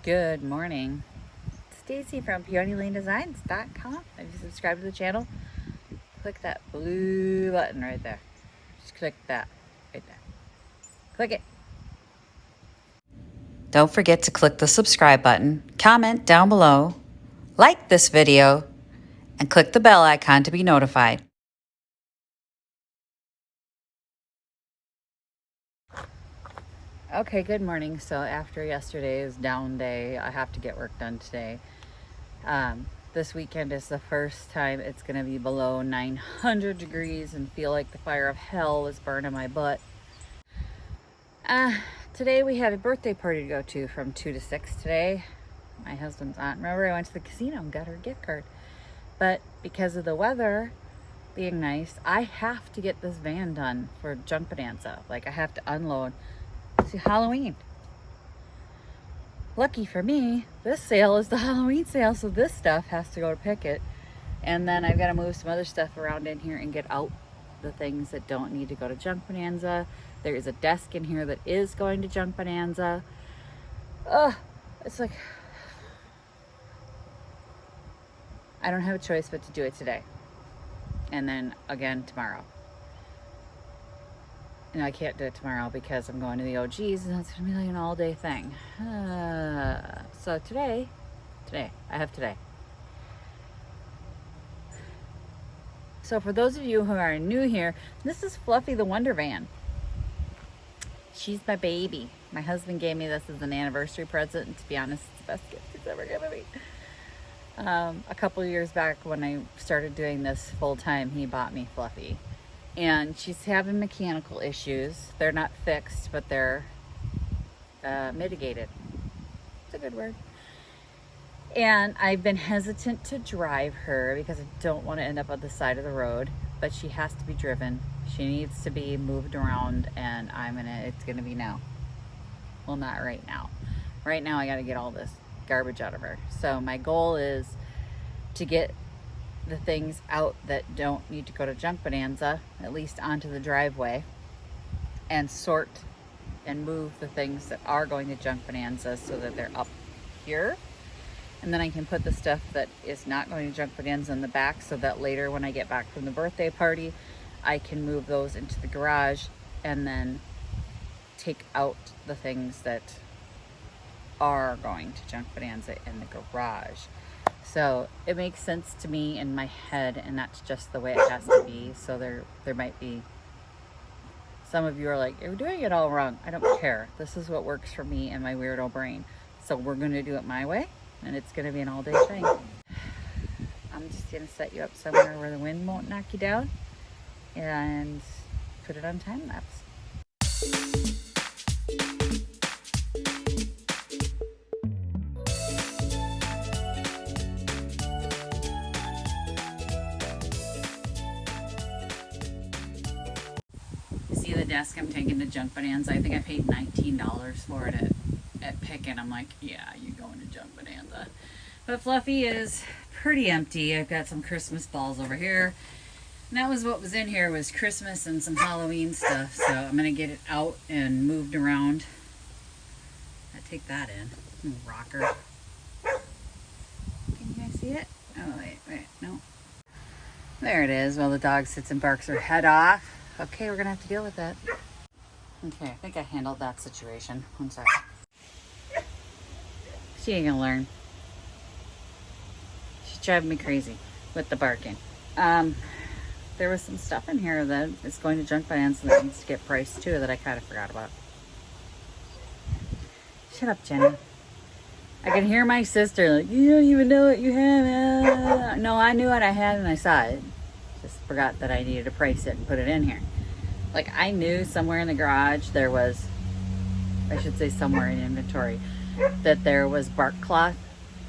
Good morning. Stacy from PeonyLaneDesigns.com. If you subscribe to the channel, click that blue button right there. Just click that right there. Click it. Don't forget to click the subscribe button, comment down below, like this video, and click the bell icon to be notified. Okay, good morning. So after yesterday's down day, I have to get work done today. This weekend is the first time it's going to be below 900 degrees and feel like the fire of hell is burning my butt. Today we have a birthday party to go to from 2 to 6 today. My husband's aunt, remember I went to the casino and got her a gift card. But because of the weather being nice, I have to get this van done for Junk Bonanza. Like I have to unload. It's Halloween. Lucky for me, this sale is the Halloween sale, so this stuff has to go to Picket. And then I've got to move some other stuff around in here and get out the things that don't need to go to Junk Bonanza. There is a desk in here that is going to Junk Bonanza. It's like, I don't have a choice but to do it today. And then again tomorrow. And I can't do it tomorrow because I'm going to the OGs and it's going to be like an all-day thing. So today, I have today. So for those of you who are new here, this is Fluffy the Wonder Van. She's my baby. My husband gave me this as an anniversary present, and to be honest, it's the best gift he's ever given me. A couple of years back when I started doing this full-time, he bought me Fluffy. And she's having mechanical issues. They're not fixed, but they're mitigated. It's a good word. And I've been hesitant to drive her because I don't want to end up on the side of the road, but she has to be driven. She needs to be moved around, and it's gonna be now. Well, not right now. Right now I gotta get all this garbage out of her. So my goal is to get the things out that don't need to go to Junk Bonanza, at least onto the driveway, and sort and move the things that are going to Junk Bonanza so that they're up here. And then I can put the stuff that is not going to Junk Bonanza in the back so that later when I get back from the birthday party, I can move those into the garage and then take out the things that are going to Junk Bonanza in the garage. So it makes sense to me in my head, and that's just the way it has to be. So there might be some of you are like, you're doing it all wrong. I don't care. This is what works for me and my weirdo brain. So we're going to do it my way, and it's going to be an all-day thing. I'm just going to set you up somewhere where the wind won't knock you down and put it on time lapse. See the desk I'm taking to Junk Bonanza? I think I paid $19 for it at Picket. I'm like, yeah, you're going to Junk Bonanza. But Fluffy is pretty empty. I've got some Christmas balls over here. And that was what was in here, was Christmas and some Halloween stuff. So I'm going to get it out and moved around. I take that in. Rocker. Can you guys see it? Oh, wait, no. There it is. Well, the dog sits and barks her head off. Okay, we're going to have to deal with that. Okay, I think I handled that situation. One second. She ain't going to learn. She's driving me crazy with the barking. There was some stuff in here that is going to Junk Bonanza that needs to get priced too that I kind of forgot about. Shut up, Jenny. I can hear my sister like, you don't even know what you have. No, I knew what I had and I saw it. Just forgot that I needed to price it and put it in here. Like I knew somewhere in the garage there was, I should say somewhere in inventory, that there was bark cloth.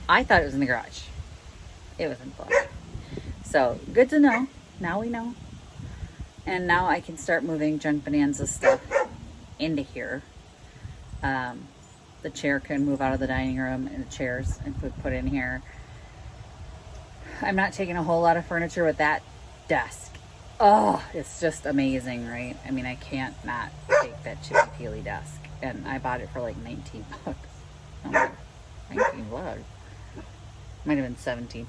I thought it was in the garage. It was in Fluffy. So good to know. Now we know. And now I can start moving Junk Bonanza stuff into here. The chair can move out of the dining room and the chairs and put in here. I'm not taking a whole lot of furniture with that desk. Oh, it's just amazing, right? I mean, I can't not take that chippy peely desk. And I bought it for like 19 bucks. Oh my God. 19 vlog. Might have been 17.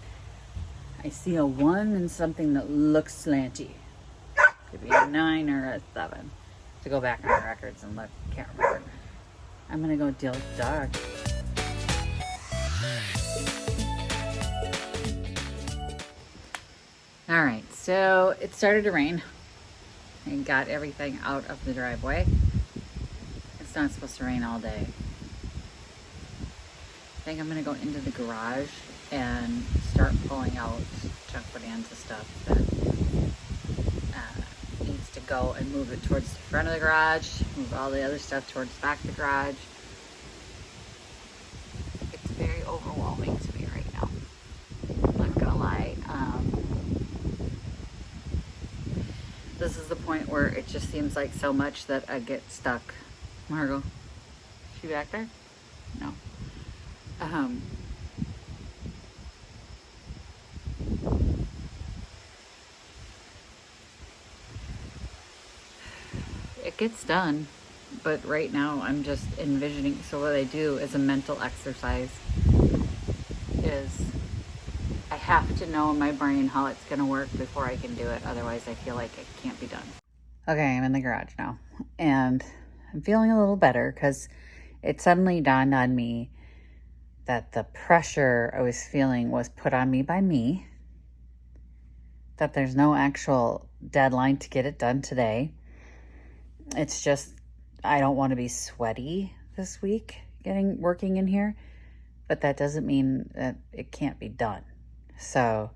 I see a 1 and something that looks slanty. Could be a 9 or a 7. To go back on the records and look, can't remember. I'm gonna go deal with the dog. All right, so it started to rain and got everything out of the driveway. It's not supposed to rain all day. I think I'm gonna go into the garage and start pulling out Junk Bonanza stuff that needs to go, and move it towards the front of the garage, move all the other stuff towards the back of the garage. It's very overwhelming to me right now. I'm not gonna lie. This is the point where it just seems like so much that I get stuck. Margot, is she back there? No. It gets done, but right now I'm just envisioning. So what I do as a mental exercise is I have to know in my brain how it's going to work before I can do it. Otherwise, I feel like it can't be done. Okay, I'm in the garage now, and I'm feeling a little better because it suddenly dawned on me that the pressure I was feeling was put on me by me, that there's no actual deadline to get it done today. It's just, I don't want to be sweaty this week working in here, but that doesn't mean that it can't be done. So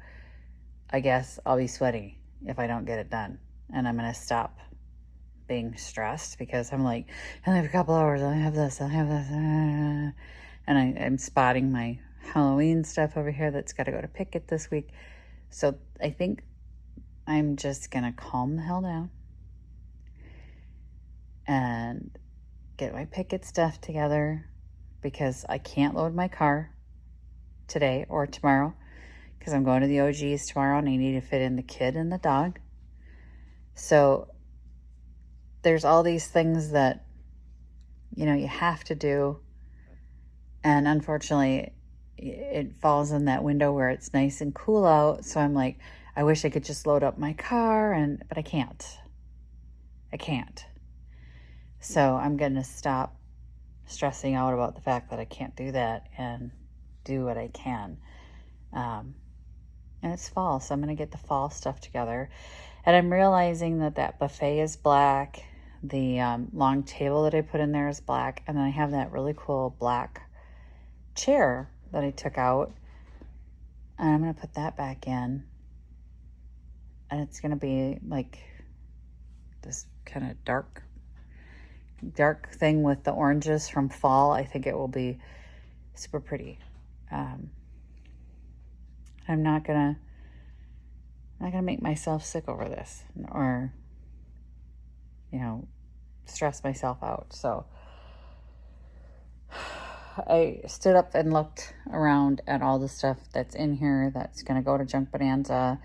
I guess I'll be sweaty if I don't get it done, and I'm going to stop being stressed because I'm like, I only have a couple hours, I have this, and I'm spotting my Halloween stuff over here that's got to go to Picket this week. So I think I'm just going to calm the hell down and get my Picket stuff together, because I can't load my car today or tomorrow because I'm going to the OGs tomorrow and I need to fit in the kid and the dog. So there's all these things that, you know, you have to do. And unfortunately, it falls in that window where it's nice and cool out. So I'm like, I wish I could just load up my car, but I can't. So I'm going to stop stressing out about the fact that I can't do that and do what I can. And it's fall, so I'm going to get the fall stuff together. And I'm realizing that buffet is black. The long table that I put in there is black. And then I have that really cool black chair that I took out. And I'm going to put that back in. And it's going to be like this kind of dark thing with the oranges from fall. I think it will be super pretty. I'm not gonna make myself sick over this, or, you know, stress myself out. So I stood up and looked around at all the stuff that's in here that's gonna go to Junk Bonanza,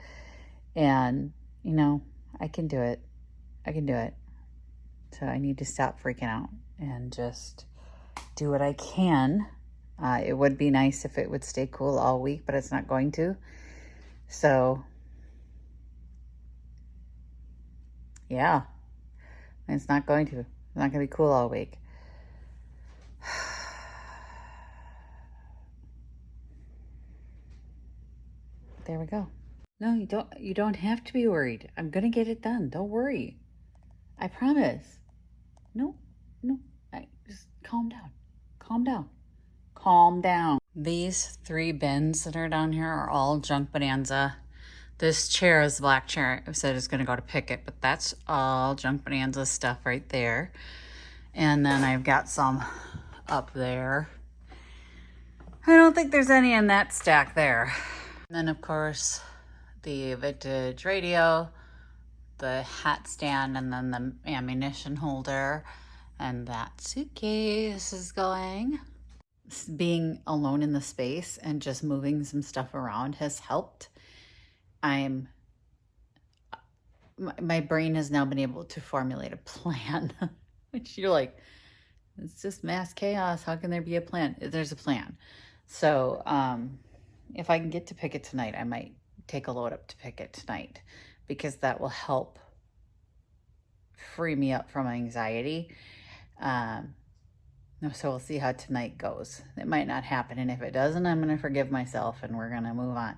and, you know, I can do it. So I need to stop freaking out and just do what I can. It would be nice if it would stay cool all week, but it's not going to. So, yeah, it's not going to. It's not going to be cool all week. There we go. No, you don't have to be worried. I'm going to get it done. Don't worry. I promise. No. Just calm down. These 3 bins that are down here are all Junk Bonanza. This chair is the black chair. I said it's going to go to Picket, but that's all Junk Bonanza stuff right there. And then I've got some up there. I don't think there's any in that stack there. And then, of course, the vintage radio, the hat stand, and then the ammunition holder, and that suitcase is going. Being alone in the space and just moving some stuff around has helped. My brain has now been able to formulate a plan, which you're like, it's just mass chaos. How can there be a plan? There's a plan. So if I can get to pick it tonight, I might take a load up to pick it tonight, because that will help free me up from anxiety. So we'll see how tonight goes. It might not happen, and if it doesn't, I'm going to forgive myself and we're going to move on.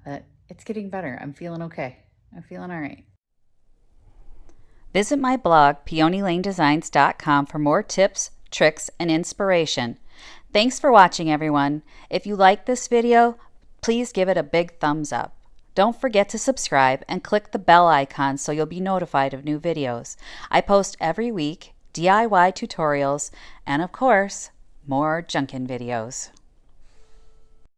But it's getting better. I'm feeling okay. I'm feeling all right. Visit my blog, peonylanedesigns.com, for more tips, tricks, and inspiration. Thanks for watching, everyone. If you like this video, please give it a big thumbs up. Don't forget to subscribe and click the bell icon so you'll be notified of new videos. I post every week DIY tutorials and, of course, more junkin' videos.